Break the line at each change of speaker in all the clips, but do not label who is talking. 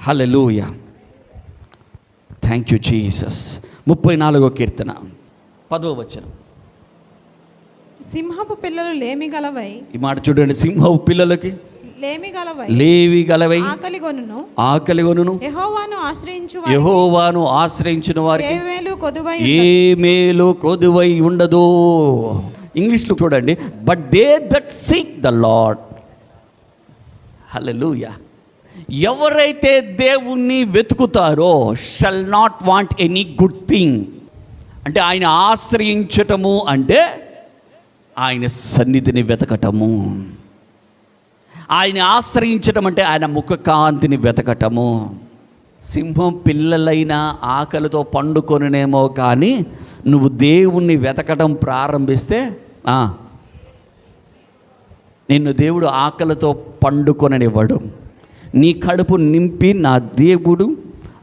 Hallelujah, thank you Jesus. 34వ కీర్తన 10వ వచనం.
సింహపు పిల్లలు లేమి గలవై,
ఈ మాట చూడండి, సింహపు పిల్లలకి
లేవి గలవై
ఆకలిగొనును యెహోవాను ఆశ్రయించిన వారికి ఏ మేలు కొదువై ఉండదు. ఇంగ్లీష్లో చూడండి, but they that seek the Lord. Hallelujah. ఎవరైతే దేవుణ్ణి వెతుకుతారో shall not want any good thing. అంటే ఆయన ఆశ్రయించటము అంటే ఆయన సన్నిధిని వెతకటము. ఆయన ఆశ్రయించటం అంటే ఆయన ముఖ కాంతిని వెతకటము. సింహం పిల్లలైనా ఆకలితో పండుకొనేమో, కానీ నువ్వు దేవుణ్ణి వెతకటం ప్రారంభిస్తే నిన్ను దేవుడు ఆకలితో పండుకొననివ్వడు. నీ కడుపు నింపి నా దేవుడు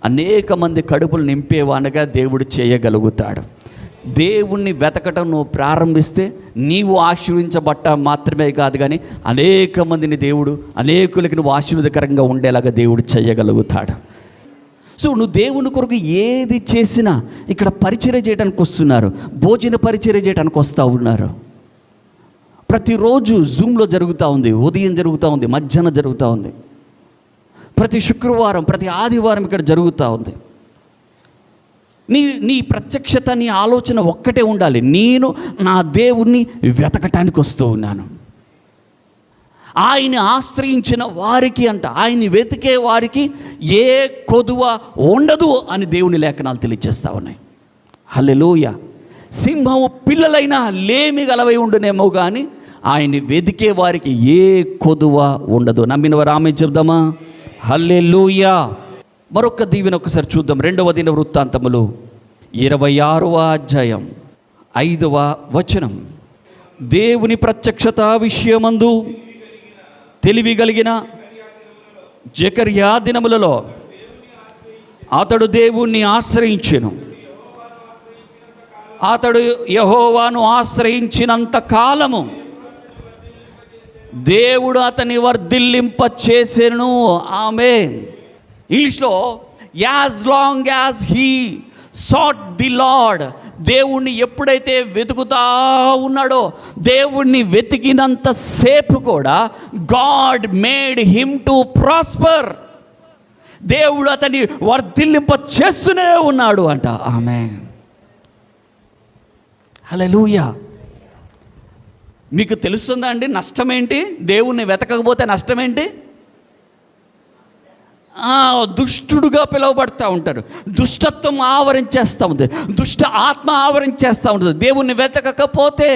అనేక మంది కడుపులు నింపేవానుగా దేవుడు చేయగలుగుతాడు. దేవుణ్ణి వెతకటం నువ్వు ప్రారంభిస్తే నీవు ఆశీర్వించబట్ట మాత్రమే కాదు, కానీ అనేక మందిని దేవుడు, అనేకులకి నువ్వు ఆశీర్వాదకరంగా ఉండేలాగా దేవుడు చేయగలుగుతాడు. సో నువ్వు దేవుని కొరకు ఏది చేసినా, ఇక్కడ పరిచర్య చేయడానికి వస్తున్నారు, భోజన పరిచర్య చేయడానికి వస్తూ ఉన్నారు. ప్రతిరోజు జూమ్లో జరుగుతూ ఉంది, ఉదయం జరుగుతూ ఉంది, మధ్యాహ్నం జరుగుతూ ఉంది, ప్రతి శుక్రవారం, ప్రతి ఆదివారం ఇక్కడ జరుగుతూ ఉంది. నీ ప్రత్యక్షత, నీ ఆలోచన ఒక్కటే ఉండాలి, నేను నా దేవుణ్ణి వెతకటానికి వస్తూ ఉన్నాను. ఆయన ఆశ్రయించిన వారికి ఆయన్ని వెతికే వారికి ఏ కొదువ ఉండదు అని దేవుని లేఖనాలు తెలియజేస్తూ ఉన్నాయి. హల్లెలూయా. సింహము పిల్లలైనా లేమి గలవై ఉండునేమో, కానీ ఆయన్ని వెతికే వారికి ఏ కొదువ ఉండదు. నమ్మిన వారు ఆమేన్ చెప్దామా? హల్లెలూయా. మరొక దీవెన ఒకసారి చూద్దాం. 2వ దినవృత్తాంతములు 26వ అధ్యాయం 5వ వచనం. దేవుని ప్రత్యక్షత విషయమందు తెలివి కలిగిన జకర్యా దినములలో అతడు దేవుణ్ణి ఆశ్రయించెను. అతడు యెహోవాను ఆశ్రయించినంత కాలము దేవుడు అతని వర్ధిల్లింప చేసెను. ఆమేన్. ఇంగ్లీష్లో as long as he sought the Lord. దేవుణ్ణి ఎప్పుడైతే వెతుకుతా ఉన్నాడో, దేవుణ్ణి వెతికినంత సేపు కూడా God made him to prosper. దేవుడు అతన్ని వర్ధిల్లింప చేస్తూనే ఉన్నాడు అంట. ఆమేన్. హల్లెలూయా. మీకు తెలుస్తుందా అండి నష్టమేంటి? దేవుణ్ణి వెతకకపోతే నష్టమేంటి? దుష్టుడుగా పిలువబడుతూ ఉంటాడు, దుష్టత్వం ఆవరించేస్తూ ఉంటుంది, దుష్ట ఆత్మ ఆవరించేస్తూ ఉంటుంది. దేవుణ్ణి వెతకకపోతే,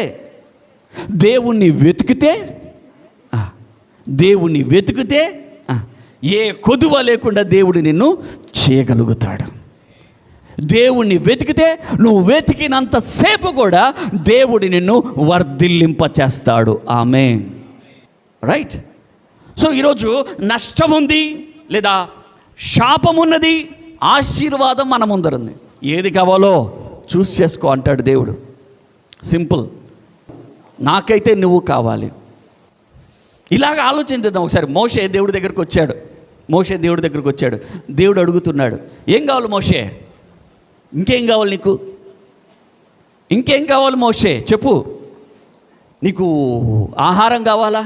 దేవుణ్ణి వెతికితే ఏ కొదువ లేకుండా దేవుడు నిన్ను చేయగలుగుతాడు. దేవుణ్ణి వెతికితే నువ్వు వెతికినంతసేపు కూడా దేవుడు నిన్ను వర్ధిల్లింప చేస్తాడు. ఆమేన్. రైట్. సో ఈరోజు నష్టం ఉంది లేదా శాపం ఉన్నది, ఆశీర్వాదం మన ముందరుంది. ఏది కావాలో చూస్ చేసుకో అంటాడు దేవుడు. సింపుల్. నాకైతే నువ్వు కావాలి. ఇలాగ ఆలోచించేద్దాం ఒకసారి. మోషే దేవుడి దగ్గరికి వచ్చాడు. దేవుడు అడుగుతున్నాడు, ఏం కావాలి మోషే? ఇంకేం కావాలి నీకు? ఇంకేం కావాలి మోషే చెప్పు. నీకు ఆహారం కావాలా?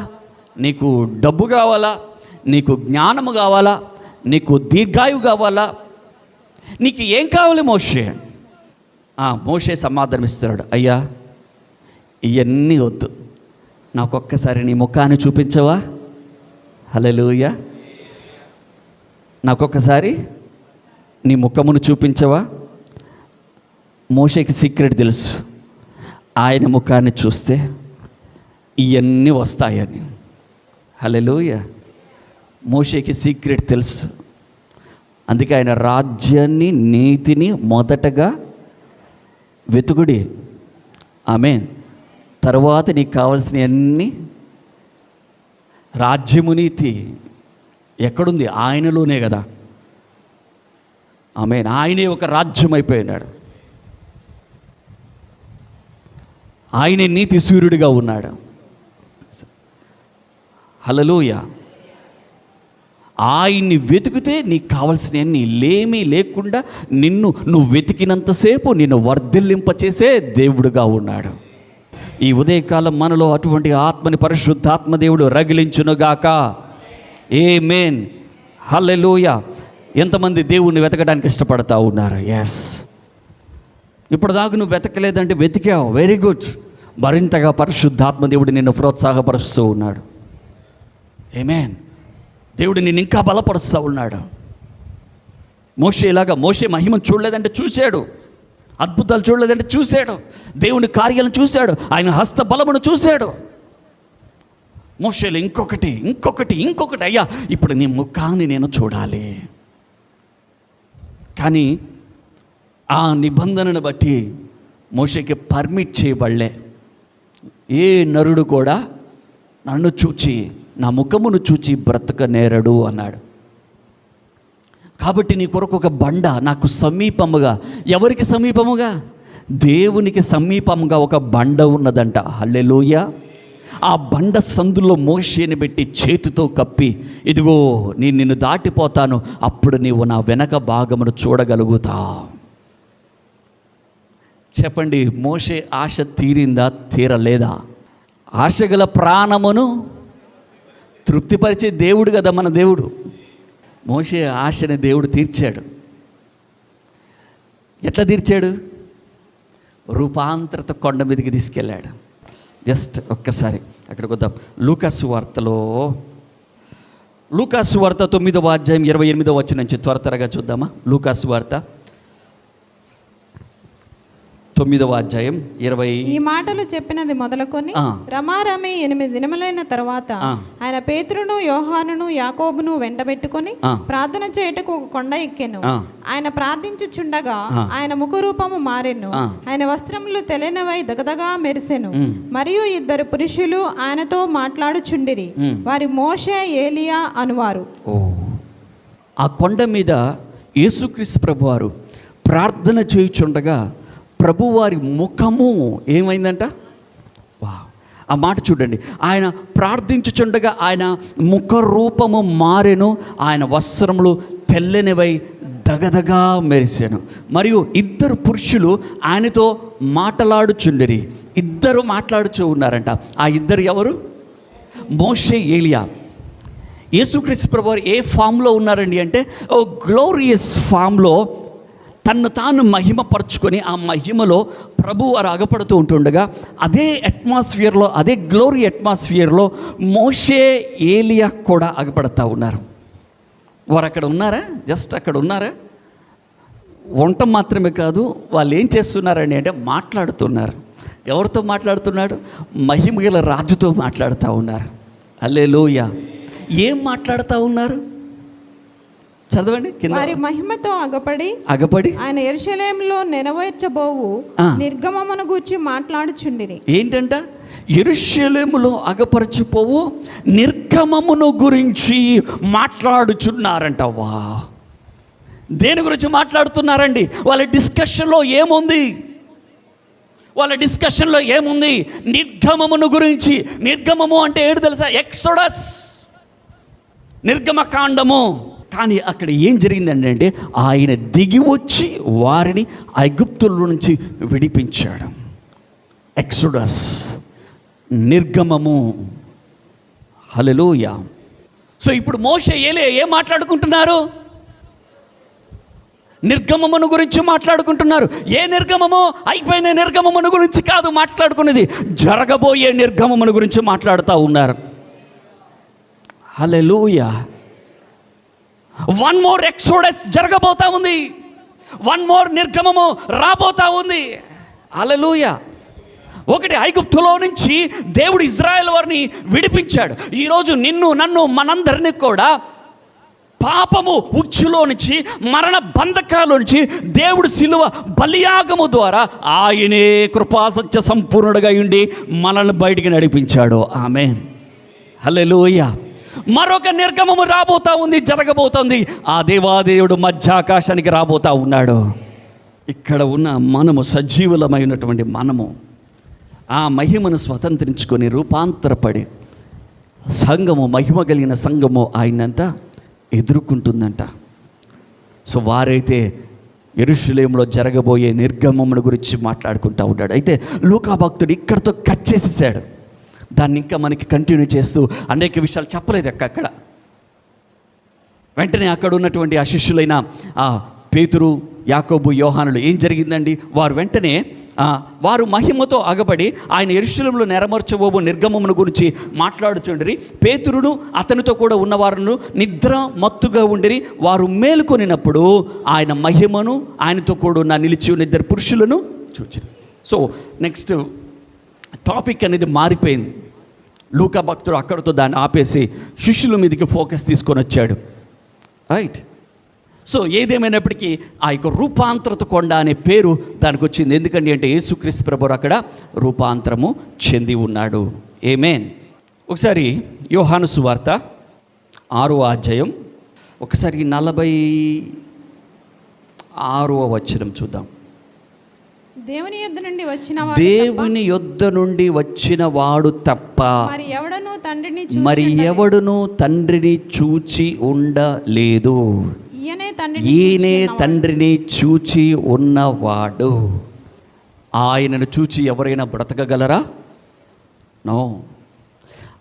నీకు డబ్బు కావాలా? నీకు జ్ఞానము కావాలా? నీకు దీర్ఘాయువు కావాలా? నీకు ఏం కావాలి మోషే? మోషే సమాధానం ఇస్తున్నాడు, అయ్యా ఇవన్నీ వద్దు, నాకొక్కసారి నీ ముఖాన్ని చూపించవా? హల్లెలూయా. నాకొక్కసారి నీ ముఖమును చూపించవా? మోషేకి సీక్రెట్ తెలుసు, ఆయన ముఖాన్ని చూస్తే ఇవన్నీ వస్తాయని. హల్లెలూయా. మోషేకి సీక్రెట్ తెలుసు. అందుకే ఆయన రాజ్యాన్ని, నీతిని మొదటగా వెతుకుడి. ఆమేన్. తర్వాత నీకు కావాల్సినవన్నీ. రాజ్యము, నీతి ఎక్కడుంది? ఆయనలోనే కదా. ఆమేన్. ఆయనే ఒక రాజ్యం అయిపోయినాడు. ఆయనే నీతి సూర్యుడిగా ఉన్నాడు. హల్లెలూయా. ఆయన్ని వెతికితే నీకు కావలసిన లేమీ లేకుండా నువ్వు వెతికినంతసేపు నిన్ను వర్ధిల్లింపచేసే దేవుడుగా ఉన్నాడు. ఈ ఉదయకాలం మనలో అటువంటి ఆత్మని పరిశుద్ధాత్మ దేవుడు రగిలించునుగాక. ఆమేన్, హల్లెలూయా. ఎంతమంది దేవుణ్ణి వెతకడానికి ఇష్టపడతా ఉన్నారు? ఎస్. ఇప్పటిదాకా నువ్వు వెతకలేదంటే వెతికావు, వెరీ గుడ్. మరింతగా పరిశుద్ధాత్మ దేవుడు నిన్ను ప్రోత్సాహపరుస్తూ ఉన్నాడు. ఆమేన్. దేవుడు నిన్ను ఇంకా బలపరుస్తూ ఉన్నాడు. మోషే మహిమను చూడలేదంటే చూశాడు, అద్భుతాలు చూడలేదంటే చూశాడు, దేవుని కార్యాలను చూశాడు, ఆయన హస్త బలమును చూశాడు. మోషేలు ఇంకొకటి అయ్యా ఇప్పుడు నీ ముఖాన్ని నేను చూడాలి. కానీ ఆ నిబంధనను బట్టి మోషేకి పర్మిట్ చేయబడలే. ఏ నరుడు కూడా నన్ను చూచి నా ముఖమును చూచి బ్రతకనేరడు అన్నాడు. కాబట్టి నీ కొరకు ఒక బండ నాకు సమీపముగా, ఎవరికి సమీపముగా? దేవునికి సమీపముగా ఒక బండ ఉన్నదంట. హల్లెలూయా. ఆ బండ సందులో మోషేని పెట్టి చేతితో కప్పి, ఇదిగో నేను నిన్ను దాటిపోతాను, అప్పుడు నీవు నా వెనక భాగమును చూడగలుగుతావు. చెప్పండి, మోషే ఆశ తీరిందా, తీరలేదా? ఆశగల ప్రాణమును తృప్తిపరిచే దేవుడు కదా మన దేవుడు. మోషే ఆశని దేవుడు తీర్చాడు. ఎట్లా తీర్చాడు? రూపాంతరత కొండ మీదకి తీసుకెళ్ళాడు. జస్ట్ ఒక్కసారి అక్కడికి వద్దాం. లూకాసు వార్త 9వ అధ్యాయం 28వ వచనం నుంచి త్వరగా చూద్దామా? లూకాసు వార్త 9వ అధ్యాయం 20.
ఈ మాటలు చెప్పినది మొదలుకొని రమారమి 8 దినములైన తర్వాత ఆయన పేతురును, యోహానును, యాకోబును వెంటబెట్టుకొని ప్రార్థన చేయుటకు ఒక కొండ ఎక్కెను. ఆయన ప్రార్థించుచుండగా ఆయన ముఖరూపము మారెను, ఆయన వస్త్రములు తెల్లనివై దగదగా మెరిసెను. మరియు 2 పురుషులు ఆయనతో మాట్లాడుచుండిరి, వారి మోషే, ఏలియా అనువారు.
ఆ కొండ మీద యేసుక్రీస్తు ప్రభువారు ప్రార్థన చేయుచుండగా ప్రభువారి ముఖము ఏమైందంట? వా, ఆ మాట చూడండి. ఆయన ప్రార్థించుచుండగా ఆయన ముఖ రూపము మారెను, ఆయన వస్త్రములు తెల్లనివై దగదగా మెరిసెను. మరియు 2 పురుషులు ఆయనతో మాట్లాడుచుండిరి. 2 మాట్లాడుచూ ఉన్నారంట. ఆ 2 ఎవరు? మోషే, ఏలియా. యేసుక్రీస్తు ప్రభువారు ఏ ఫామ్లో ఉన్నారండి అంటే, ఓ గ్లోరియస్ ఫామ్లో తన్ను తాను మహిమపరుచుకొని ఆ మహిమలో ప్రభు వారు అగపడుతూ ఉంటుండగా అదే అట్మాస్ఫియర్లో, అదే గ్లోరీ అట్మాస్ఫియర్లో మోషే, ఏలియా కూడా అగపడుతూ ఉన్నారు. వారు అక్కడ ఉన్నారా? జస్ట్ అక్కడ ఉన్నారా? వంట మాత్రమే కాదు, వాళ్ళు ఏం చేస్తున్నారని అంటే మాట్లాడుతున్నారు. ఎవరితో మాట్లాడుతున్నాడు? మహిమగల రాజుతో మాట్లాడుతూ ఉన్నారు. హల్లెలూయా. ఏం మాట్లాడుతూ ఉన్నారు? చదవండి కింద.
వారి మహిమతో అగపడి ఆయన యెరూషలేములో నెరవేర్చబోవు నిర్గమమును గూర్చి మాట్లాడుచుండిరి.
ఏంటంట? యెరూషలేములో అగపరచిపోవు నిర్గమమును గురించి మాట్లాడుచున్నారంట. వా, దేని గురించి మాట్లాడుతున్నారండి? వాళ్ళ డిస్కషన్లో ఏముంది? నిర్గమమును గురించి. నిర్గమము అంటే ఏంటి తెలుసా? ఎక్సోడస్, నిర్గమకాండము. కానీ అక్కడ ఏం జరిగిందండి అంటే ఆయన దిగి వచ్చి వారిని ఐగుప్తుల నుంచి విడిపించాడు. ఎక్సోడస్, నిర్గమము. హల్లెలూయా. సో ఇప్పుడు మోషే, ఏలియా ఏం మాట్లాడుకుంటున్నారు? నిర్గమమును గురించి మాట్లాడుకుంటున్నారు. ఏ నిర్గమము? అయిపోయిన నిర్గమమును గురించి కాదు మాట్లాడుకునేది, జరగబోయే నిర్గమమును గురించి మాట్లాడుతూ ఉన్నారు. హల్లెలూయా. 1 more ఎక్సోడస్ జరగబోతా ఉంది. 1 more నిర్గమము రాబోతా ఉంది. హల్లెలూయా. ఒకటి, ఐగుప్తులో నుంచి దేవుడు ఇజ్రాయెల్ వారిని విడిపించాడు. ఈరోజు నిన్ను, నన్ను, మనందరినీ కూడా పాపము ఉచ్చులో నుంచి, మరణ బంధకాల నుంచి దేవుడు శిలువ బలియాగము ద్వారా ఆయనే కృపాసత్య సంపూర్ణుడుగా ఉండి మనల్ని బయటికి నడిపించాడు. ఆమేన్, హల్లెలూయా. మరొక నిర్గమము రాబోతా ఉంది, జరగబోతోంది. ఆ దేవాదేవుడు మధ్యాకాశానికి రాబోతా ఉన్నాడు. ఇక్కడ ఉన్న మనము, సజీవులమైనటువంటి మనము, ఆ మహిమను స్వతంత్రించుకొని రూపాంతరపడి సంఘము, మహిమ కలిగిన సంఘము ఆయనంతా ఎదుర్కొంటుందంట. సో వారైతే యెరూషలేములో జరగబోయే నిర్గమమును గురించి మాట్లాడుకుంటూ ఉంటాడు. అయితే లూకా భక్తుడు ఇక్కడితో కట్ చేసేసాడు. దాన్ని ఇంకా మనకి కంటిన్యూ చేస్తూ అనేక విషయాలు చెప్పలేదు అక్కడ. వెంటనే అక్కడ ఉన్నటువంటి ఆ శిష్యులైన పేతురు, యాకోబు, యోహానులు ఏం జరిగిందండి? వారు వెంటనే వారు మహిమతో అగబడి ఆయన యెరూషలేములో నెరమర్చబోబు నిర్గమమును గురించి మాట్లాడుచుండిరి. పేతురును అతనితో కూడా ఉన్నవారును నిద్ర మత్తుగా ఉండిరి. వారు మేలుకొనినప్పుడు ఆయన మహిమను ఆయనతో కూడా ఉన్న నిలిచి ఉన్న ఇద్దరు పురుషులను చూచిరి. సో నెక్స్ట్ టాపిక్ అనేది మారిపోయింది. లూకా భక్తుడు అక్కడితో దాన్ని ఆపేసి శిష్యుల మీదకి ఫోకస్ తీసుకొని వచ్చాడు. రైట్. సో ఏదేమైనప్పటికీ ఆ యొక్క రూపాంతరత కొండ అనే పేరు దానికి వచ్చింది. ఎందుకంటే అంటే యేసుక్రీస్తు ప్రభువు అక్కడ రూపాంతరము చెంది ఉన్నాడు. ఆమేన్. ఒకసారి యోహాను సువార్త 6వ అధ్యాయం ఒకసారి 46వ వచనం చూద్దాం.
దేవుని యొద్ద నుండి వచ్చిన వాడు తప్ప మరి ఎవడును తండ్రిని చూచి ఉండలేదు. ఈయనే తండ్రిని చూచి ఉన్నవాడు. ఆయనను చూచి ఎవరైనా బ్రతకగలరా? నో.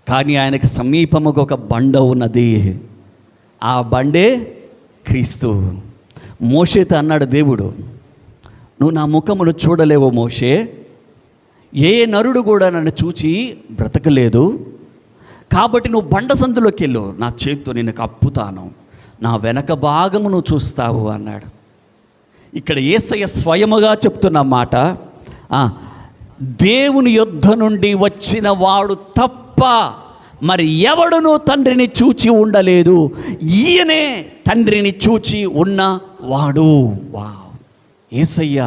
కానీ ఆయనకు సమీపముగా ఒక బండ ఉన్నది. ఆ బండే క్రీస్తు. మోషేతో అన్నాడు దేవుడు, నువ్వు నా ముఖమును చూడలేవు మోషే, ఏ నరుడు కూడా నన్ను చూచి బ్రతకలేదు, కాబట్టి నువ్వు బండ సందులోకి వెళ్ళు, నా చేతితో నిన్ను కప్పుతాను, నా వెనక భాగము నువ్వు చూస్తావు అన్నాడు. ఇక్కడ యేసయ్య స్వయముగా చెప్తున్న మాట, దేవుని యొద్ద నుండి వచ్చిన వాడు తప్ప మరి ఎవడును తండ్రిని చూచి ఉండలేదు, ఈయనే తండ్రిని చూచి ఉన్నవాడు. వావ్, యేసయ్య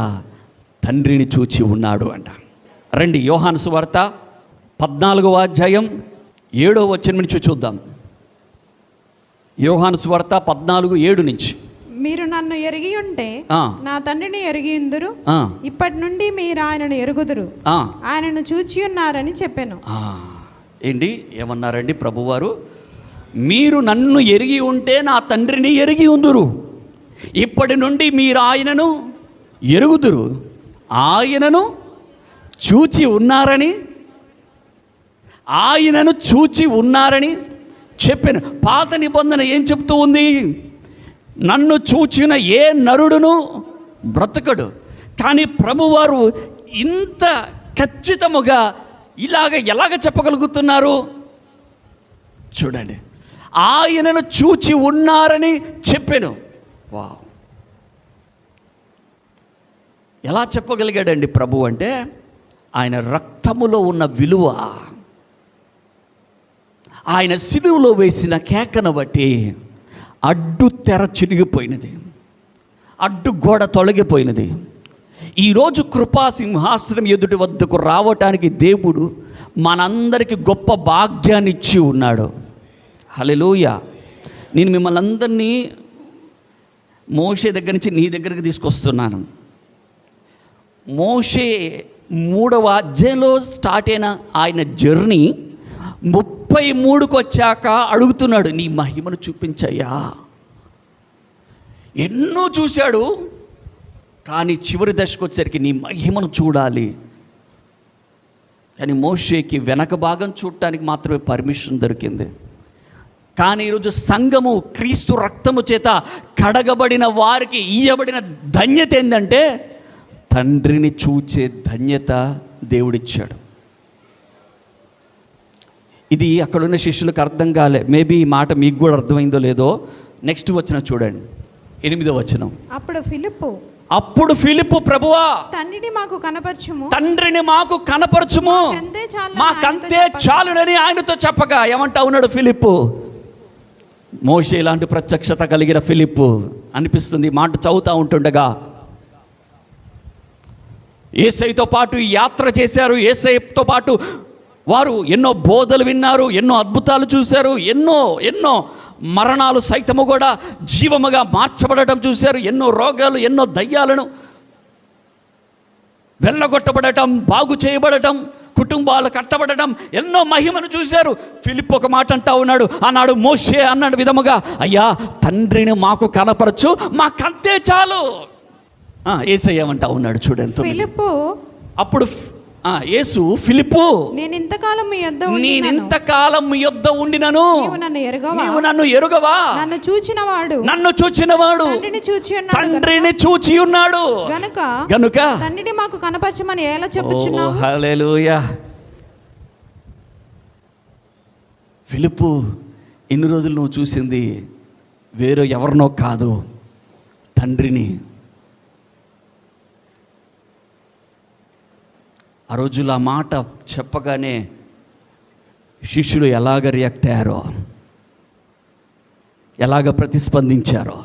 తండ్రిని చూచి ఉన్నాడు అంట. రండి యోహాను సువార్త 14వ అధ్యాయం 7వ వచనం నుంచి చూద్దాం. యోహాను సువార్త 14:7 నుంచి. మీరు నన్ను ఎరిగి ఉంటే నా తండ్రిని ఎరిగి ఉందురు, ఇప్పటి నుండి మీరు ఆయనను ఎరుగుదురు, ఆయనను చూచి ఉన్నారని చెప్పాను.
ఏంటి ఏమన్నారండి ప్రభువారు? మీరు నన్ను ఎరిగి ఉంటే నా తండ్రిని ఎరిగి ఉందురు, ఇప్పటి నుండి మీరు ఆయనను ఎరుగుదురు, ఆయనను చూచి ఉన్నారని చెప్పాను. పాత నిబంధన ఏం చెప్తూ ఉంది? నన్ను చూచిన ఏ నరుడును బ్రతకడు. కానీ ప్రభువారు ఇంత ఖచ్చితముగా ఎలాగ చెప్పగలుగుతున్నారు చూడండి. ఆయనను చూచి ఉన్నారని చెప్పాను. వావ్, ఎలా చెప్పగలిగాడండి ప్రభు అంటే, ఆయన రక్తములో ఉన్న విలువ, ఆయన శిలువలో వేసిన కేకను బట్టి అడ్డు తెర చినిగిపోయినది, అడ్డు గోడ తొలగిపోయినది. ఈరోజు కృపా సింహాసనం ఎదుటి వద్దకు రావటానికి దేవుడు మనందరికీ గొప్ప భాగ్యాన్ని ఇచ్చి ఉన్నాడు. హల్లెలూయా. నేను మిమ్మల్ని అందరినీ మోషే దగ్గర నుంచి నీ దగ్గరికి తీసుకొస్తున్నాను. మోషే 3వ అధ్యాయంలో స్టార్ట్ అయిన ఆయన జర్నీ 33కు వచ్చాక అడుగుతున్నాడు, నీ మహిమను చూపించయ్యా. ఎన్నో చూశాడు, కానీ చివరి దశకు వచ్చేసరికి నీ మహిమను చూడాలి. కానీ మోషేకి వెనక భాగం చూడటానికి మాత్రమే పర్మిషన్ దొరికింది. కానీ ఈరోజు సంఘము క్రీస్తు రక్తము చేత కడగబడిన వారికి ఇయ్యబడిన ధన్యత ఏంటంటే, తండ్రిని చూచే ధన్యత దేవుడిచ్చాడు. ఇది అక్కడున్న శిష్యులకు అర్థం కాలే. మేబీ ఈ మాట మీకు కూడా అర్థమైందో లేదో. నెక్స్ట్ వచనం చూడండి, 8వ వచనం. అప్పుడు ఫిలిప్పు ప్రభువా తండ్రిని మాకు కనపరచుము, మాకంతే చాలునని ఆయనతో చెప్పగా ఏమంటా ఉన్నాడు ఫిలిప్పు? మోషే ఇలాంటి ప్రత్యక్షత కలిగిన ఫిలిప్పు అనిపిస్తుంది మాట చదువుతూ ఉంటుండగా. యేసయ్యతో పాటు యాత్ర చేశారు, యేసయ్యతో పాటు వారు ఎన్నో బోధలు విన్నారు, ఎన్నో అద్భుతాలు చూశారు, ఎన్నో మరణాలు సైతము కూడా జీవముగా మార్చబడటం చూశారు, ఎన్నో రోగాలు, ఎన్నో దయ్యాలను. వెళ్ళగొట్టబడటం, బాగు చేయబడటం, కుటుంబాలు కట్టబడటం, ఎన్నో మహిమను చూశారు. ఫిలిప్ ఒక మాట అంటా ఉన్నాడు, ఆనాడు మోషే అన్నాడు విధముగా, అయ్యా తండ్రిని మాకు కనపరచు, మాకంతే చాలు. యేసయ్య అంటా ఉన్నాడు చూడండి.
ఫిలిప్పు
అప్పుడు యేసు, ఫిలిప్పు,
నేను ఇంతకాలం మీ
యొద్ద ఉండినను నీవు నన్ను ఎరుగవా? నన్ను చూచినవాడు తండ్రిని చూచి ఉన్నాడు గనుక
తండ్రిని మాకు కనపరచమని ఎలా చెప్పుచున్నావు?
హల్లెలూయా. ఫిలిప్పు, ఇన్ని రోజులు నువ్వు చూసింది వేరే ఎవరినో కాదు, తండ్రిని. ఆ రోజులు ఆ మాట చెప్పగానే శిష్యులు ఎలాగ రియాక్ట్ అయ్యారో, ఎలాగ ప్రతిస్పందించారో,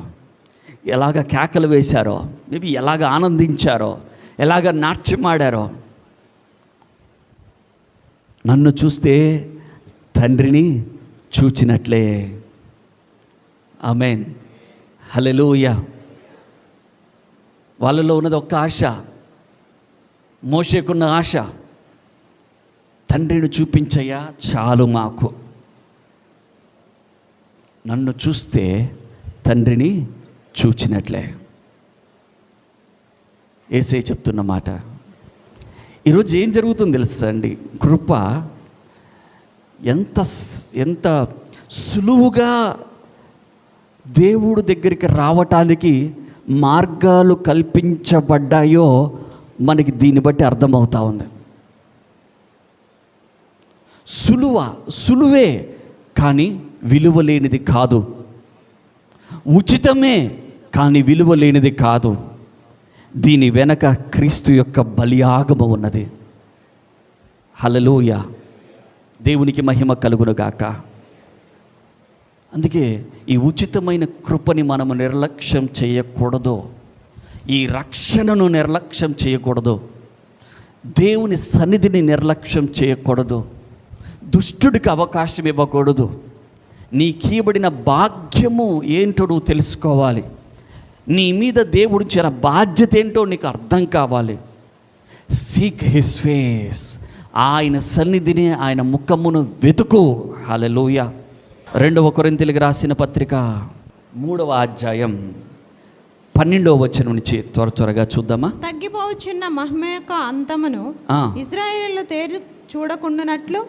ఎలాగ కేకలు వేశారో, మేబీ ఎలాగ ఆనందించారో, ఎలాగ నాట్యమాడారో. నన్ను చూస్తే తండ్రిని చూచినట్లే. ఆమేన్, హల్లెలూయా. వాళ్ళలో ఉన్నది ఒక్క ఆశ, మోషేకున్న ఆశ, తండ్రిని చూపించయ్యా చాలు మాకు. నన్ను చూస్తే తండ్రిని చూచినట్లే. యేసయ్య చెప్తున్న మాట. ఈరోజు ఏం జరుగుతుందో తెలుసా అండి? కృప ఎంత సులువుగా దేవుడు దగ్గరికి రావటానికి మార్గాలు కల్పించబడ్డాయో మనకి దీన్ని బట్టి అర్థమవుతా ఉంది. సులువే కానీ విలువ లేనిది కాదు, ఉచితమే కానీ విలువ లేనిది కాదు. దీని వెనక క్రీస్తు యొక్క బలియాగము ఉన్నది. హల్లెలూయా, దేవునికి మహిమ కలుగునుగాక. అందుకే ఈ ఉచితమైన కృపని మనము నిర్లక్ష్యం చేయకూడదు, ఈ రక్షణను నిర్లక్ష్యం చేయకూడదు, దేవుని సన్నిధిని నిర్లక్ష్యం చేయకూడదు, దుష్టుడికి అవకాశం ఇవ్వకూడదు. నీకీయబడిన భాగ్యము ఏంటో నువ్వు తెలుసుకోవాలి. నీ మీద దేవుడు ఇచ్చిన బాధ్యత ఏంటో నీకు అర్థం కావాలి. సీక్ హిస్ ఫేస్, ఆయన సన్నిధిని, ఆయన ముఖమును వెతుకు. హల్లెలూయా. 2వ కొరింథీయులకు రాసిన పత్రిక 3వ అధ్యాయం 12వ వచనం నుంచి త్వరగా చూద్దామా?
తగ్గిపోవచ్చున్న మహిమ యొక్క అంతమును ఇశ్రాయేలీయులు తేరు చూడకుండానట్లు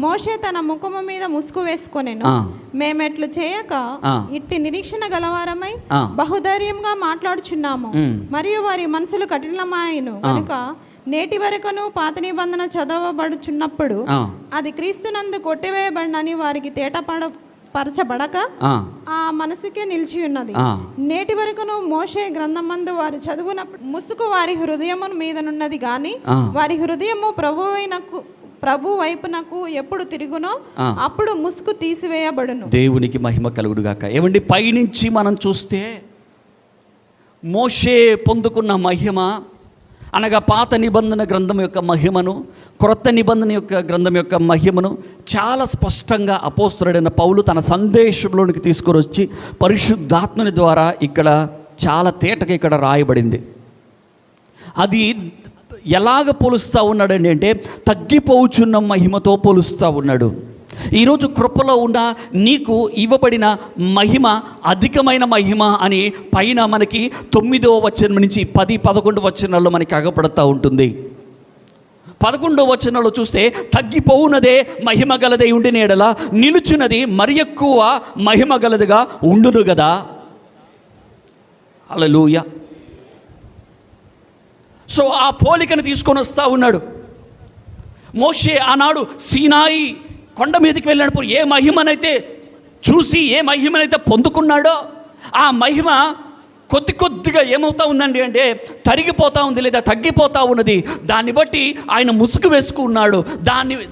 మోషే తన ముఖము మీద ముసుగు వేసుకొనెను. మేమెట్లు చేయక ఇట్టి నిరీక్షణ గలవారమై బహుధైర్యంగా మాట్లాడుచున్నాము. మరియు వారి మనసులు కఠినమాయను కనుక నేటి వరకును పాత నిబంధన చదవబడుచున్నప్పుడు అది క్రీస్తునందు కొట్టివేయబడినని వారికి పరచబడక ఆ మనసుకే నిలిచి ఉన్నది. నేటి వరకును మోషే గ్రంథమందు వారు చదువునప్పుడు ముసుగు వారి హృదయము మీదనున్నది గాని వారి హృదయము ప్రభు వైపునకు ఎప్పుడు తిరుగునో అప్పుడు ముసుగు తీసివేయబడును.
దేవునికి మహిమ కలుగుడుగాక. ఏమండి, పైనుంచి మనం చూస్తే మోషే పొందుకున్న మహిమ అనగా పాత నిబంధన గ్రంథం యొక్క మహిమను, క్రొత్త నిబంధన యొక్క గ్రంథం యొక్క మహిమను చాలా స్పష్టంగా అపోస్తలుడైన పౌలు తన సందేశంలోనికి తీసుకొని వచ్చి పరిశుద్ధాత్మని ద్వారా ఇక్కడ చాలా తేటగా ఇక్కడ రాయబడింది. అది ఎలాగ పోలుస్తూ ఉన్నాడండి అంటే తగ్గిపోచున్న మహిమతో పోలుస్తూ ఉన్నాడు. ఈరోజు కృపలో ఉన్న నీకు ఇవ్వబడిన మహిమ అధికమైన మహిమ అని పైన మనకి 9వ వచనం నుంచి 10, 11 వచనాల్లో మనకి అగపడుతూ ఉంటుంది. 11వ వచనంలో చూస్తే తగ్గిపోవునదే మహిమ గలదై ఉండిన ఎడల నిలుచున్నది మరి ఎక్కువ మహిమ గలదిగా ఉండును కదా. హల్లెలూయా. సో ఆ పోలికను తీసుకొని వస్తూ ఉన్నాడు. మోషే ఆనాడు సీనాయి కొండ మీదకి వెళ్ళినప్పుడు ఏ మహిమనైతే చూసి, ఏ మహిమనైతే పొందుకున్నాడో ఆ మహిమ కొద్దిగా ఏమవుతా ఉందండి అంటే తరిగిపోతూ ఉంది, లేదా తగ్గిపోతూ ఉన్నది. దాన్ని బట్టి ఆయన ముసుగు వేసుకున్నాడు.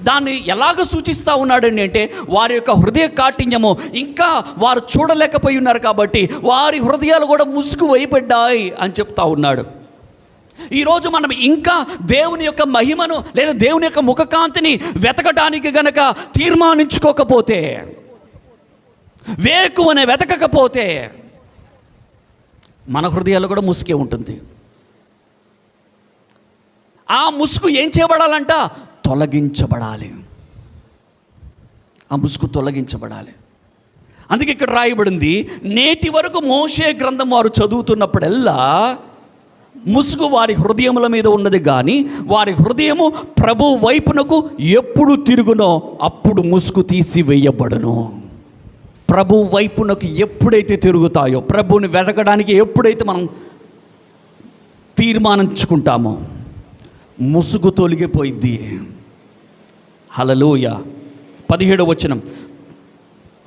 దాన్ని ఎలాగ సూచిస్తూ ఉన్నాడండి అంటే వారి యొక్క హృదయ కాఠిన్యము ఇంకా వారు చూడలేకపోయి ఉన్నారు కాబట్టి వారి హృదయాలు కూడా ముసుగు వేయబడ్డాయి అని చెప్తా ఉన్నాడు. ఈరోజు మనం ఇంకా దేవుని యొక్క మహిమను లేదా దేవుని యొక్క ముఖకాంతిని వెతకడానికి గనక తీర్మానించుకోకపోతే, వేకువనే వెతకకపోతే మన హృదయాలు కూడా ముసుకే ఉంటుంది. ఆ ముసుగు ఏం చేయబడాలంట? తొలగించబడాలి. ఆ ముసుగు తొలగించబడాలి. అందుకే ఇక్కడ రాయబడింది, నేటి వరకు మోషే గ్రంథం వారు చదువుతున్నప్పుడల్లా ముసుగు వారి హృదయముల మీద ఉన్నది, కానీ వారి హృదయము ప్రభు వైపునకు ఎప్పుడు తిరుగునో అప్పుడు ముసుగు తీసివేయబడును. ప్రభు వైపునకు ఎప్పుడైతే తిరుగుతాయో, ప్రభువుని వెతకడానికి ఎప్పుడైతే మనం తీర్మానించుకుంటామో ముసుగు తొలగిపోయిద్ది. హల్లెలూయా. 17వ వచనం,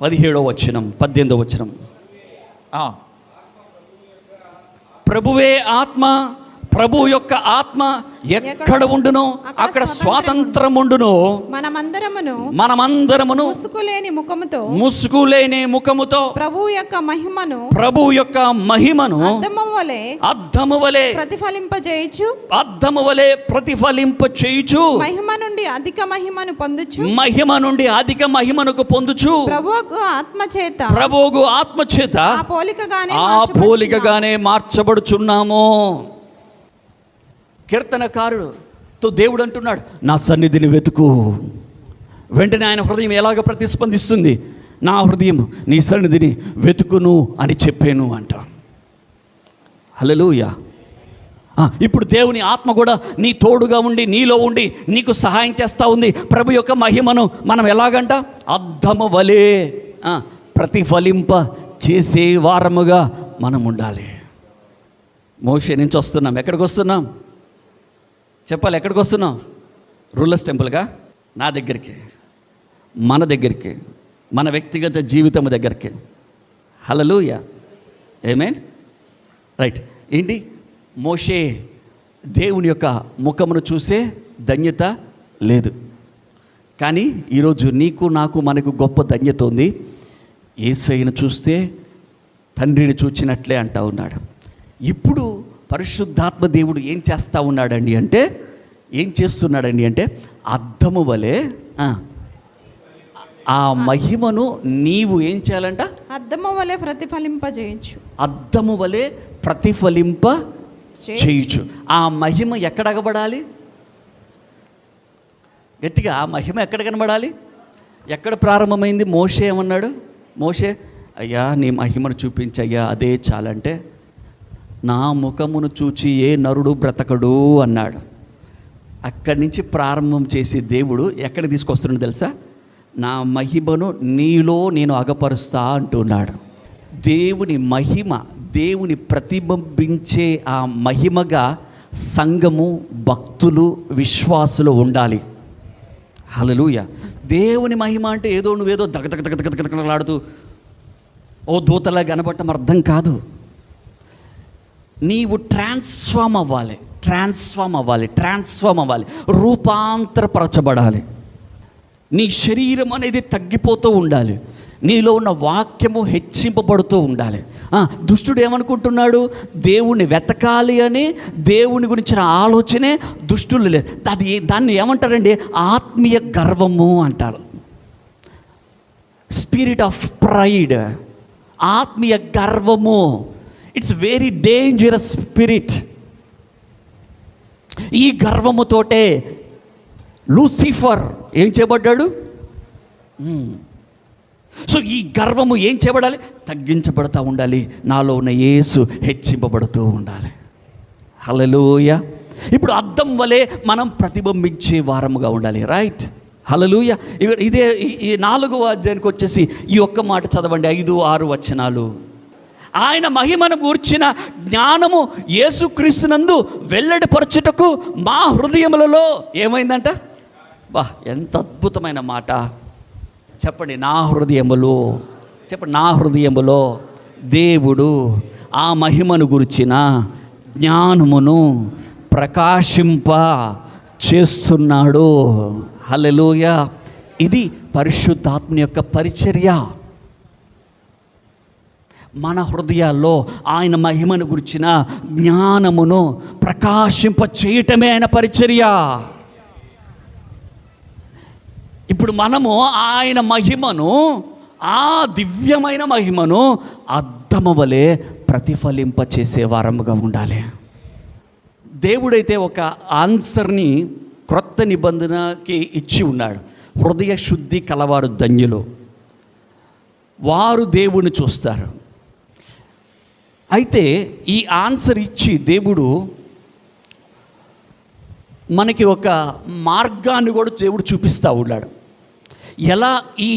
18వ వచనం. ప్రభువే ఆత్మ, ప్రభు యొక్క ఆత్మ ఎక్కడ ఉండునో అక్కడ స్వాతంత్రం ఉండును. మనమందరమును ముసుగులేని ముఖముతో ప్రభు యొక్క మహిమను అద్దము వలె ప్రతిఫలింపజేయుచు మహిమ నుండి అధిక మహిమను పొందుచు ప్రభువుకు ఆత్మ చేత ఆ పోలికగానే మార్చబడుచున్నాము. కీర్తనకారుడుతో దేవుడు అంటున్నాడు, నా సన్నిధిని వెతుకు. వెంటనే ఆయన హృదయం ఎలాగ ప్రతిస్పందిస్తుంది? నా హృదయం నీ సన్నిధిని వెతుకును అని చెప్పాను అంట. హల్లెలూయా. ఇప్పుడు దేవుని ఆత్మ కూడా నీ తోడుగా ఉండి, నీలో ఉండి నీకు సహాయం చేస్తూ ఉంది. ప్రభు యొక్క మహిమను మనం ఎలాగంట? అద్దము వలె ప్రతిఫలింప చేసే వారముగా మనం ఉండాలి. మోషే నుంచి వస్తున్నాం. ఎక్కడికి వస్తున్నాం చెప్పాలి? ఎక్కడికి వస్తున్నాం? రూలర్స్ టెంపుల్గా? నా దగ్గరికి, మన దగ్గరికి, మన వ్యక్తిగత జీవితం దగ్గరికి. హల్లెలూయా. ఆమేన్. రైట్. ఏంటి? మోషే దేవుని యొక్క ముఖమును చూసే ధన్యత లేదు, కానీ ఈరోజు నీకు నాకు మనకు గొప్ప ధన్యత ఉంది. యేసయ్యను చూస్తే తండ్రిని చూచినట్లే అంటా ఉన్నాడు. ఇప్పుడు పరిశుద్ధాత్మ దేవుడు ఏం చేస్తూ ఉన్నాడండి అంటే, ఏం చేస్తున్నాడండి అంటే, అద్దము వలె ఆ మహిమను నీవు ఏం చేయాలంట?
అద్దము వలె ప్రతిఫలింపజేయచ్చు.
అద్దము వలె ప్రతిఫలింప చేయొచ్చు. ఆ మహిమ ఎక్కడ అగబడాలి? గట్టిగా ఆ మహిమ ఎక్కడ కనబడాలి? ఎక్కడ ప్రారంభమైంది? మోషే ఏమన్నాడు? మోషే, అయ్యా నీ మహిమను చూపించయ్యా, అదే చాలంటే, నా ముఖమును చూచి ఏ నరుడు బ్రతకడు అన్నాడు. అక్కడి నుంచి ప్రారంభం చేసి దేవుడు ఎక్కడ తీసుకొస్తున్నాడు తెలుసా? నా మహిమను నీలో నేను అగపరుస్తా అంటున్నాడు. దేవుని మహిమ, దేవుని ప్రతిబింబించే ఆ మహిమగా సంఘము, భక్తులు, విశ్వాసులు ఉండాలి. హల్లెలూయా. దేవుని మహిమ అంటే ఏదో నువ్వేదో దగదగలాడుతూ ఓ దూతలా కనబడటం అర్థం కాదు. నీవు ట్రాన్స్ఫార్మ్ అవ్వాలి, రూపాంతరపరచబడాలి. నీ శరీరం అనేది తగ్గిపోతూ ఉండాలి, నీలో ఉన్న వాక్యము హెచ్చింపబడుతూ ఉండాలి. దుష్టుడు ఏమనుకుంటున్నాడు? దేవుణ్ణి వెతకాలి అని దేవుని గురించిన ఆలోచనే దుష్టులు లేదు. దాన్ని ఏమంటారండి? ఆత్మీయ గర్వము అంటారు. స్పిరిట్ ఆఫ్ ప్రైడ్, ఆత్మీయ గర్వము. It's very dangerous spirit. ఈ గర్వముతోటే లూసిఫర్ ఏం చేయబడ్డాడు? సో ఈ గర్వము ఏం చేయబడాలి? తగ్గించబడుతూ ఉండాలి. నాలో ఉన్న యేసు హెచ్చింపబడుతూ ఉండాలి. హల్లెలూయా. ఇప్పుడు అద్దం వలె మనం ప్రతిబింబించే వారముగా ఉండాలి. రైట్. హల్లెలూయా. ఇదే ఈ 4వ అధ్యాయానికి వచ్చేసి ఈ ఒక్క మాట చదవండి, 5-6 వచనాలు. ఆయన మహిమను గూర్చిన జ్ఞానము యేసుక్రీస్తునందు వెల్లడిపరచుటకు మా హృదయములలో ఏమైందంట? బా, ఎంత అద్భుతమైన మాట చెప్పండి. నా హృదయములో, చెప్పండి, నా హృదయములో దేవుడు ఆ మహిమను గురించిన జ్ఞానమును ప్రకాశింప చేస్తున్నాడు. హల్లెలూయా. ఇది పరిశుద్ధాత్మ యొక్క పరిచర్య. మన హృదయాల్లో ఆయన మహిమను గురించిన జ్ఞానమును ప్రకాశింప చేయటమే ఆయన పరిచర్య. ఇప్పుడు మనము ఆయన మహిమను, ఆ దివ్యమైన మహిమను అద్దము వలె ప్రతిఫలింప చేసే వారముగా ఉండాలి. దేవుడైతే ఒక ఆన్సర్ని క్రొత్త నిబంధనకి ఇచ్చి ఉన్నాడు. హృదయ శుద్ధి కలవారు ధన్యులు, వారు దేవుని చూస్తారు. అయితే ఈ ఆన్సర్ ఇచ్చి దేవుడు మనకి ఒక మార్గాన్ని కూడా దేవుడు చూపిస్తూ ఉన్నాడు. ఎలా ఈ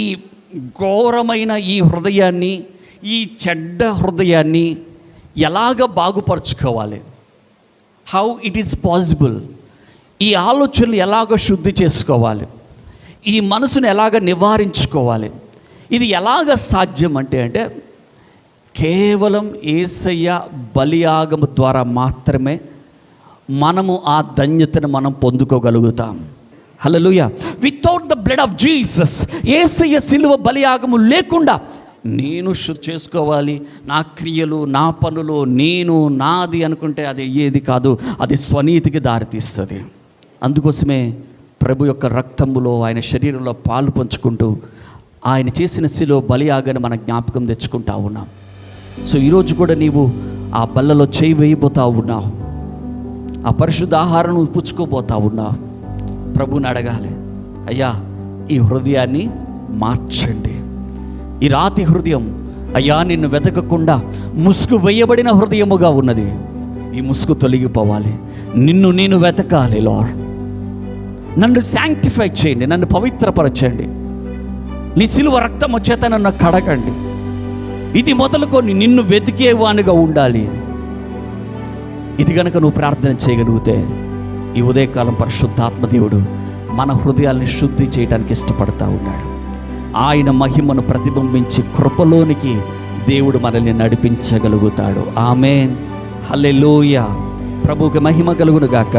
ఘోరమైన ఈ హృదయాన్ని, ఈ చెడ్డ హృదయాన్ని ఎలాగ బాగుపరుచుకోవాలి, హౌ ఇట్ ఈస్ పాసిబుల్, ఈ ఆలోచనలు ఎలాగ శుద్ధి చేసుకోవాలి, ఈ మనసును ఎలాగ నివారించుకోవాలి, ఇది ఎలాగ సాధ్యం అంటే కేవలం యేసయ్య బలియాగము ద్వారా మాత్రమే మనము ఆ ధన్యతను మనం పొందుకోగలుగుతాం. Hallelujah. Without the blood of Jesus, యేసయ్య సిలువ బలియాగము లేకుండా నేను శుద్ధి చేసుకోవాలి, నా క్రియలు, నా పనులు, నేను నాది అనుకుంటే అది అయ్యేది కాదు, అది స్వనీతికి దారితీస్తుంది. అందుకోసమే ప్రభు యొక్క రక్తములో, ఆయన శరీరంలో పాలు పంచుకుంటూ ఆయన చేసిన సిలువ బలియాగని మన జ్ఞాపకం తెచ్చుకుంటా ఉన్నాం. సో ఈరోజు కూడా నీవు ఆ బల్లలో చేయి వేయబోతా ఉన్నావు, ఆ పరిశుద్ధ ఆహారం పుచ్చుకోబోతా ఉన్నావు. ప్రభువుని అడగాలి, అయ్యా ఈ హృదయాన్ని మార్చండి. ఈ రాతి హృదయం అయ్యా నిన్ను వెతకకుండా ముసుగు వేయబడిన హృదయముగా ఉన్నది, ఈ ముసుగు తొలగిపోవాలి. నిన్ను నేను వెతకాలి లార్డ్, నన్ను శాంక్టిఫై చేయండి, నన్ను పవిత్రపరచండి, నీ సిలువ రక్తము చేత నన్ను కడగండి. ఇది మొదలుకొని నిన్ను వెతికేవానిగా ఉండాలి. ఇది గనక నువ్వు ప్రార్థన చేయగలిగితే ఈ ఉదయకాలం పరిశుద్ధాత్మ దేవుడు మన హృదయాల్ని శుద్ధి చేయడానికి ఇష్టపడతా ఉన్నాడు. ఆయన మహిమను ప్రతిబింబించి కృపలోనికి దేవుడు మనల్ని నడిపించగలుగుతాడు. ఆమేన్, హల్లెలూయా. ప్రభువుకి మహిమ కలుగును గాక.